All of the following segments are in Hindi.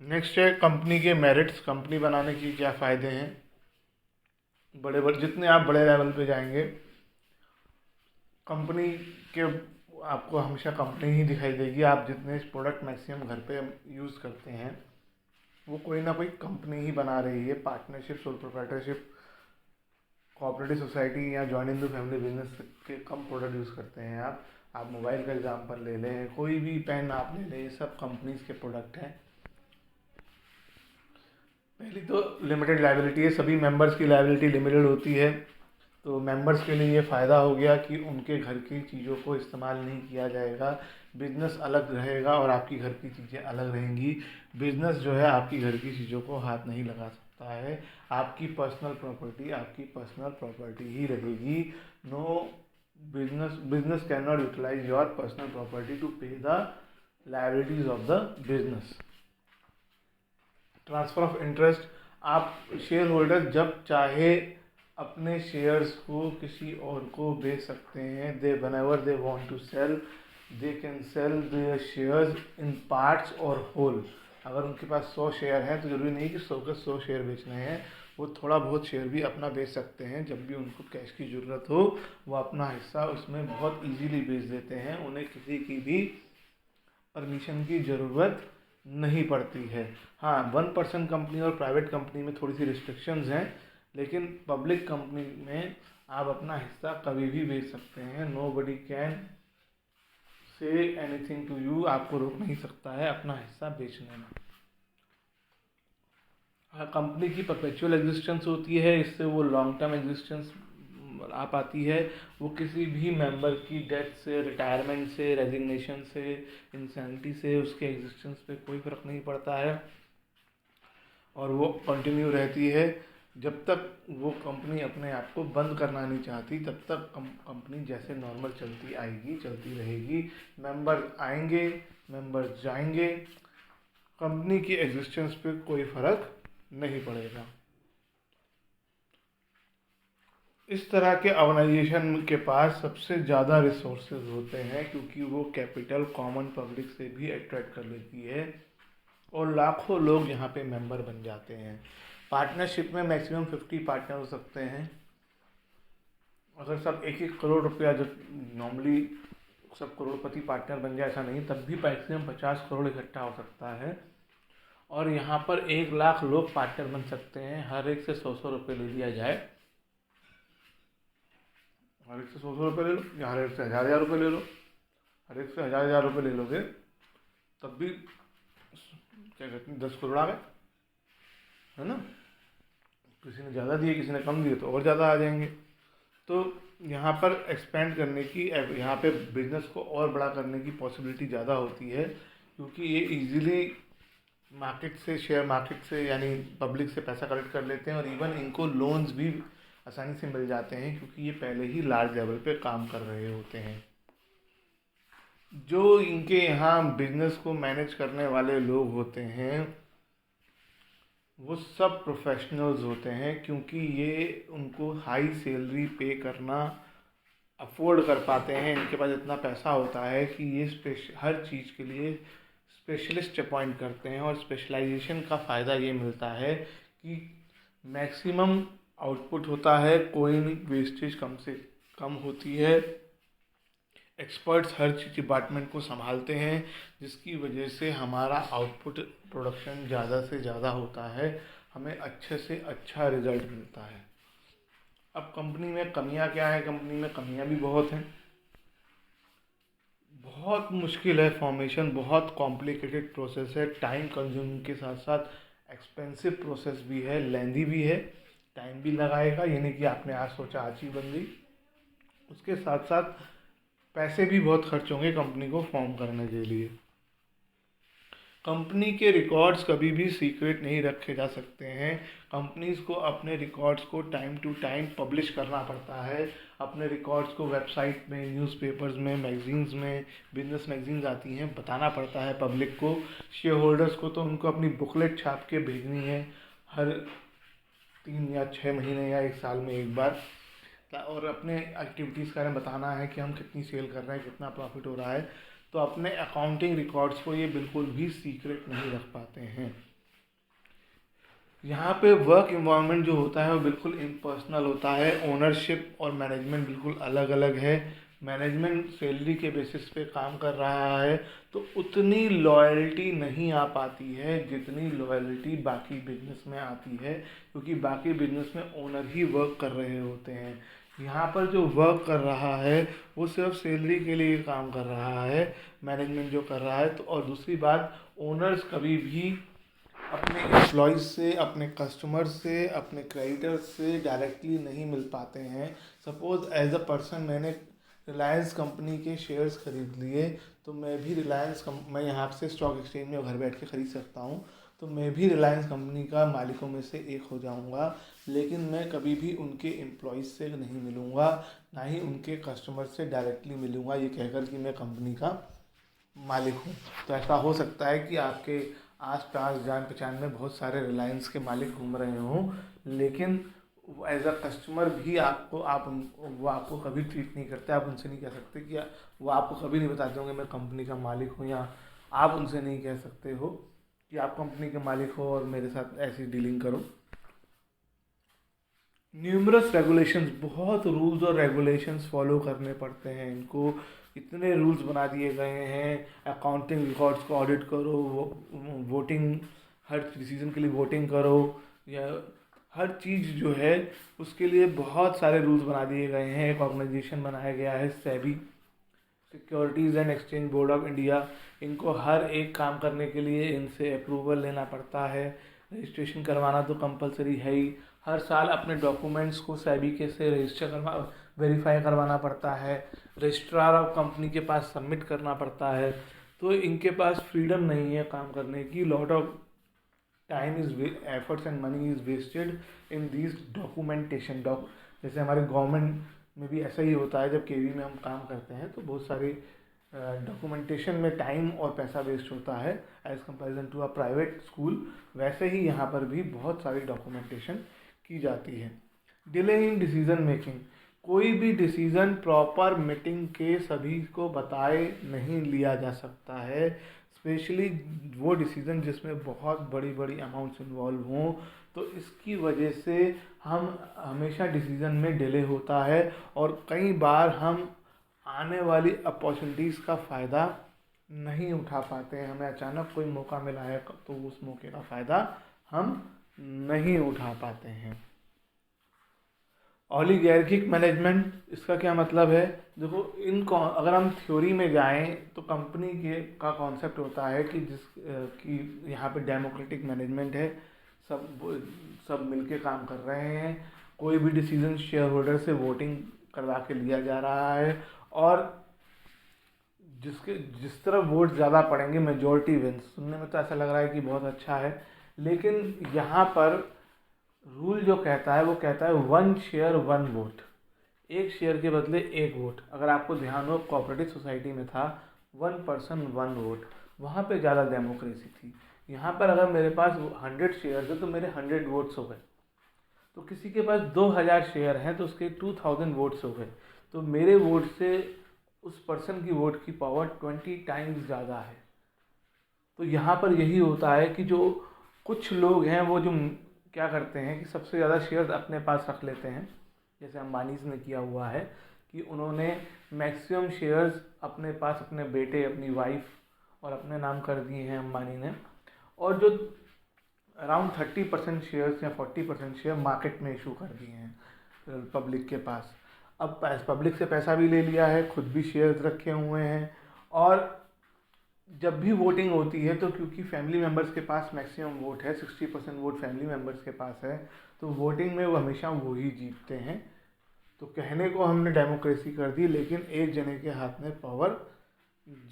नेक्स्ट है कंपनी के मेरिट्स। कंपनी बनाने की क्या फ़ायदे हैं। बड़े बड़े जितने आप बड़े लेवल पे जाएंगे, कंपनी के आपको हमेशा कंपनी ही दिखाई देगी। आप जितने प्रोडक्ट मैक्सिमम घर पे यूज़ करते हैं वो कोई ना कोई कंपनी ही बना रही है। Partnership, sole proprietorship, cooperative society या join in the family business के कम प्रोडक्ट यूज़ करते हैं आप मोबाइल का एग्जांपल ले लें, कोई भी पेन आप ले लें, ये सब कंपनीज के प्रोडक्ट हैं। पहली तो लिमिटेड लाइबिलिटी है, सभी मेंबर्स की लाइबिलिटी लिमिटेड होती है। तो मेंबर्स के लिए ये फ़ायदा हो गया कि उनके घर की चीज़ों को इस्तेमाल नहीं किया जाएगा। बिजनेस अलग रहेगा और आपकी घर की चीज़ें अलग रहेंगी। बिजनेस जो है आपकी घर की चीज़ों को हाथ नहीं लगा सकता है। आपकी पर्सनल प्रॉपर्टी ही रहेगी। No business can not utilize your personal property to pay the liabilities of the business. Transfer of interest, आप शेयर होल्डर जब चाहे अपने शेयर्स को किसी और को बेच सकते हैं। They whenever they want to sell, they can sell their shares in parts और होल। अगर उनके पास 100 शेयर हैं तो ज़रूरी नहीं कि 100 के 100 शेयर बेचने हैं, वो थोड़ा बहुत शेयर भी अपना बेच सकते हैं। जब भी उनको कैश की ज़रूरत हो वो अपना हिस्सा उसमें बहुत इजीली बेच देते हैं। उन्हें किसी की भी परमिशन की ज़रूरत नहीं पड़ती है। हाँ, 1% कंपनी और प्राइवेट कंपनी में थोड़ी सी रिस्ट्रिक्शंस हैं, लेकिन पब्लिक कंपनी में आप अपना हिस्सा कभी भी बेच सकते हैं। Nobody can say anything to you, आपको रोक नहीं सकता है अपना हिस्सा बेचने में। हाँ, कंपनी की परपेचुअल एग्जिस्टेंस होती है, इससे वो लॉन्ग टर्म एग्जिस्टेंस आ पाती है। वो किसी भी मेंबर की डेथ से, रिटायरमेंट से, रेजिग्नेशन से, इंसैनिटी से उसके एग्जिस्टेंस पे कोई फ़र्क नहीं पड़ता है और वो कंटिन्यू रहती है। जब तक वो कंपनी अपने आप को बंद करना नहीं चाहती तब तक कंपनी जैसे नॉर्मल चलती आएगी, चलती रहेगी। मेंबर आएंगे, मेंबर जाएंगे, कंपनी की एग्जिस्टेंस पे कोई फ़र्क नहीं पड़ेगा। इस तरह के ऑर्गेनाइजेशन के पास सबसे ज़्यादा रिसोर्सेज होते हैं क्योंकि वो कैपिटल कॉमन पब्लिक से भी अट्रैक्ट कर लेती है और लाखों लोग यहाँ पे मेंबर बन जाते हैं। पार्टनरशिप में मैक्सिमम 50 पार्टनर हो सकते हैं। अगर सब 1-1 करोड़ रुपया, जो नॉर्मली सब करोड़पति पार्टनर बन जाए ऐसा नहीं, तब भी मैक्सिमम 50 करोड़ इकट्ठा हो सकता है। और यहाँ पर 1 लाख लोग पार्टनर बन सकते हैं। हर एक से 100-100 रुपये ले लिया जाए, हर एक से 100-100 रुपये ले लो या हर एक से 1000-1000 रुपये ले लो। हर एक से 1000-1000 रुपये ले लोगे तब भी क्या कहते हैं 10 करोड़ आ गए, है ना। किसी ने ज़्यादा दिए, किसी ने कम दिए तो और ज़्यादा आ जाएंगे। तो यहाँ पर एक्सपेंड करने की, यहाँ पे बिजनेस को और बड़ा करने की पॉसिबिलिटी ज़्यादा होती है क्योंकि ये इजीली मार्केट से, शेयर मार्केट से यानी पब्लिक से पैसा कलेक्ट कर लेते हैं और इवन इनको लोन्स भी आसानी से मिल जाते हैं क्योंकि ये पहले ही लार्ज लेवल पे काम कर रहे होते हैं। जो इनके यहाँ बिजनेस को मैनेज करने वाले लोग होते हैं वो सब प्रोफेशनल्स होते हैं क्योंकि ये उनको हाई सैलरी पे करना अफोर्ड कर पाते हैं। इनके पास इतना पैसा होता है कि ये हर चीज़ के लिए स्पेशलिस्ट अपॉइंट करते हैं और स्पेशलाइजेशन का फ़ायदा ये मिलता है कि मैक्सिमम आउटपुट होता है, कोई वेस्टेज कम से कम होती है। एक्सपर्ट्स हर चीज़ डिपार्टमेंट को संभालते हैं जिसकी वजह से हमारा आउटपुट प्रोडक्शन ज़्यादा से ज़्यादा होता है, हमें अच्छे से अच्छा रिज़ल्ट मिलता है। अब कंपनी में कमियां क्या है। कंपनी में कमियां भी बहुत हैं। बहुत मुश्किल है फॉर्मेशन, बहुत कॉम्प्लिकेटेड प्रोसेस है, टाइम कंज्यूमिंग के साथ साथ एक्सपेंसिव प्रोसेस भी है, लेंदी भी है, टाइम भी लगाएगा। ये नहीं कि आपने आज सोचा आज ही बन गई। उसके साथ साथ पैसे भी बहुत खर्च होंगे कंपनी को फॉर्म करने के लिए। कंपनी के रिकॉर्ड्स कभी भी सीक्रेट नहीं रखे जा सकते हैं। कंपनीज को अपने रिकॉर्ड्स को टाइम टू टाइम पब्लिश करना पड़ता है। अपने रिकॉर्ड्स को वेबसाइट में, न्यूज़पेपर्स में, मैगजीन्स में, बिजनेस मैगजीन्स आती हैं, बताना पड़ता है पब्लिक को। शेयर होल्डर्स को तो उनको अपनी बुकलेट छाप के भेजनी है हर 3 या 6 महीने या 1 साल में एक बार, और अपने एक्टिविटीज़ का बताना है कि हम कितनी सेल कर रहे हैं, कितना प्रॉफिट हो रहा है। तो अपने अकाउंटिंग रिकॉर्ड्स को ये बिल्कुल भी सीक्रेट नहीं रख पाते हैं। यहाँ पे वर्क इन्वायरमेंट जो होता है वो बिल्कुल इम्पर्सनल होता है। ओनरशिप और मैनेजमेंट बिल्कुल अलग अलग है। मैनेजमेंट सैलरी के बेसिस पे काम कर रहा है तो उतनी लॉयल्टी नहीं आ पाती है जितनी लॉयल्टी बाकी बिजनेस में आती है, क्योंकि बाकी बिजनेस में ओनर ही वर्क कर रहे होते हैं। यहाँ पर जो वर्क कर रहा है वो सिर्फ सैलरी के लिए काम कर रहा है, मैनेजमेंट जो कर रहा है। तो और दूसरी बात, ओनर्स कभी भी अपने एम्प्लॉयज़ से, अपने कस्टमर से, अपने क्रेडिटर्स से डायरेक्टली नहीं मिल पाते हैं। सपोज़ एज अ पर्सन मैंने रिलायंस कंपनी के शेयर्स खरीद लिए, तो मैं भी मैं यहाँ से स्टॉक एक्सचेंज में घर बैठ के खरीद सकता हूँ, तो मैं भी रिलायंस कंपनी का मालिकों में से एक हो जाऊँगा। लेकिन मैं कभी भी उनके एम्प्लॉयज़ से नहीं मिलूँगा, ना ही उनके कस्टमर से डायरेक्टली मिलूँगा ये कहकर कि मैं कंपनी का मालिक हूँ। तो ऐसा हो सकता है कि आपके आस पास जान पहचान में बहुत सारे रिलायंस के मालिक घूम रहे हों, लेकिन एज अ कस्टमर भी वो आपको कभी ट्रीट नहीं करते। आप उनसे नहीं कह सकते कि वो आपको कभी नहीं बताते होंगे मैं कंपनी का मालिक हूँ, या आप उनसे नहीं कह सकते हो कि आप कंपनी के मालिक हो और मेरे साथ ऐसी डीलिंग करो। न्यूमरस रेगुलेशंस, बहुत रूल्स और रेगुलेशंस फॉलो करने पड़ते हैं इनको। इतने रूल्स बना दिए गए हैं, अकाउंटिंग रिकॉर्ड्स को ऑडिट करो, वोटिंग, हर डिसीजन के लिए वोटिंग करो, या हर चीज़ जो है उसके लिए बहुत सारे रूल्स बना दिए गए हैं। एक ऑर्गेनाइजेशन बनाया गया है SEBI, securities and exchange board of India. इनको हर एक काम करने के लिए इनसे अप्रूवल लेना पड़ता है। रजिस्ट्रेशन करवाना तो कंपलसरी है ही। हर साल अपने डॉक्यूमेंट्स को सेबी के से वेरीफाई करवाना पड़ता है। रजिस्ट्रार ऑफ कंपनी के पास सबमिट करना पड़ता है। तो इनके पास फ्रीडम नहीं है काम करने की। Lot of time is efforts and money is wasted in this documentation. जैसे हमारे गवर्नमेंट में भी ऐसा ही होता है, जब केवी में हम काम करते हैं तो बहुत सारी डॉक्यूमेंटेशन में टाइम और पैसा वेस्ट होता है as comparison to a private school. वैसे ही यहाँ पर भी बहुत सारी डॉक्यूमेंटेशन की जाती है। डिले इन डिसीजन मेकिंग, कोई भी डिसीज़न प्रॉपर मीटिंग के सभी को बताए नहीं लिया जा सकता है। स्पेशली वो डिसीज़न जिसमें बहुत बड़ी बड़ी अमाउंट्स इन्वॉल्व हों, तो इसकी वजह से हम हमेशा डिसीज़न में डिले होता है और कई बार हम आने वाली अपॉर्चुनिटीज़ का फ़ायदा नहीं उठा पाते हैं। हमें अचानक कोई मौका मिला है तो उस मौके का फ़ायदा हम नहीं उठा पाते हैं। ओलिगार्किक मैनेजमेंट, इसका क्या मतलब है? देखो, अगर हम थ्योरी में जाएं तो कंपनी के का कॉन्सेप्ट होता है कि कि यहाँ पे डेमोक्रेटिक मैनेजमेंट है, सब सब मिलके काम कर रहे हैं। कोई भी डिसीजन शेयर होल्डर से वोटिंग करवा के लिया जा रहा है, और जिस तरफ वोट ज़्यादा पड़ेंगे मेजॉरिटी विंस। सुनने में तो ऐसा लग रहा है कि बहुत अच्छा है, लेकिन यहाँ पर रूल जो कहता है वो कहता है 1 शेयर 1 वोट, एक शेयर के बदले एक वोट। अगर आपको ध्यान हो, कोऑपरेटिव सोसाइटी में था 1 पर्सन 1 वोट, वहाँ पे ज़्यादा डेमोक्रेसी थी। यहाँ पर अगर मेरे पास 100 शेयर है तो मेरे 100 वोट्स हो गए। तो किसी के पास 2000 शेयर हैं तो उसके 2000 वोट्स हो गए। तो मेरे वोट से उस पर्सन की वोट की पावर 20 टाइम्स ज़्यादा है। तो यहाँ पर यही होता है कि जो कुछ लोग हैं वो जो क्या करते हैं कि सबसे ज़्यादा शेयर्स अपने पास रख लेते हैं, जैसे अंबानी ने किया हुआ है कि उन्होंने मैक्सिमम शेयर्स अपने पास, अपने बेटे, अपनी वाइफ और अपने नाम कर दिए हैं अंबानी ने। और जो अराउंड 30% शेयर्स या 40% शेयर मार्केट में इशू कर दिए हैं पब्लिक के पास। अब पब्लिक से पैसा भी ले लिया है, खुद भी शेयर्स रखे हुए हैं, और जब भी वोटिंग होती है तो क्योंकि फैमिली मेम्बर्स के पास मैक्सिमम वोट है, 60% वोट फैमिली मेम्बर्स के पास है, तो वोटिंग में वो हमेशा वही जीतते हैं। तो कहने को हमने डेमोक्रेसी कर दी, लेकिन एक जने के हाथ में पावर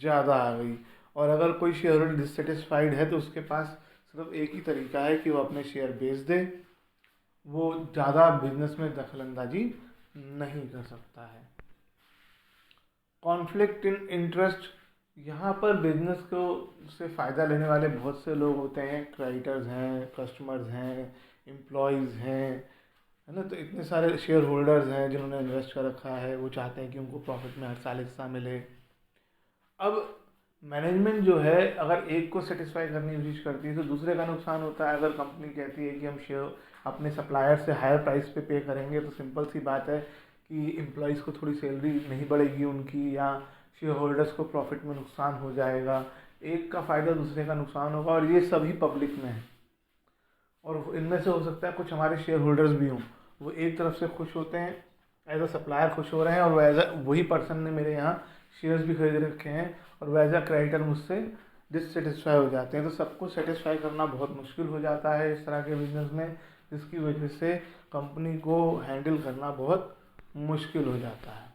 ज़्यादा आ गई। और अगर कोई शेयर होल्डर डिससेटिस्फाइड है तो उसके पास सिर्फ एक ही तरीका है कि वो अपने शेयर बेच दे। वो ज़्यादा बिजनेस में दखलंदाजी नहीं कर सकता है। कॉन्फ्लिक्ट इन इंटरेस्ट, यहाँ पर बिजनेस को से फ़ायदा लेने वाले बहुत से लोग होते हैं। क्रेडिटर्स हैं, कस्टमर्स हैं, एम्प्लॉयज़ हैं, है ना। तो इतने सारे शेयर होल्डर्स हैं जिन्होंने इन्वेस्ट कर रखा है, वो चाहते हैं कि उनको प्रॉफिट में हर साल हिस्सा मिले। अब मैनेजमेंट जो है अगर एक को सेटिस्फाई करने की कोशिश करती है तो दूसरे का नुकसान होता है। अगर कंपनी कहती है कि हम शेयर अपने सप्लायर से हायर प्राइस पे करेंगे तो सिंपल सी बात है कि एम्प्लॉयज़ को थोड़ी सैलरी नहीं बढ़ेगी उनकी, या शेयर होल्डर्स को प्रॉफिट में नुकसान हो जाएगा। एक का फ़ायदा दूसरे का नुकसान होगा, और ये सभी पब्लिक में है। और इनमें से हो सकता है कुछ हमारे शेयर होल्डर्स भी हों, वो एक तरफ से खुश होते हैं, एज अ सप्लायर खुश हो रहे हैं, और वो एज अ वही पर्सन ने मेरे यहाँ शेयर्स भी खरीद रखे हैं, और वो एज अ क्रेडिटर मुझसे डिससेटिस्फाई हो जाते हैं। तो सबको सेटिस्फाई करना बहुत मुश्किल हो जाता है इस तरह के बिजनेस में, जिसकी वजह से कंपनी को हैंडल करना बहुत मुश्किल हो जाता है।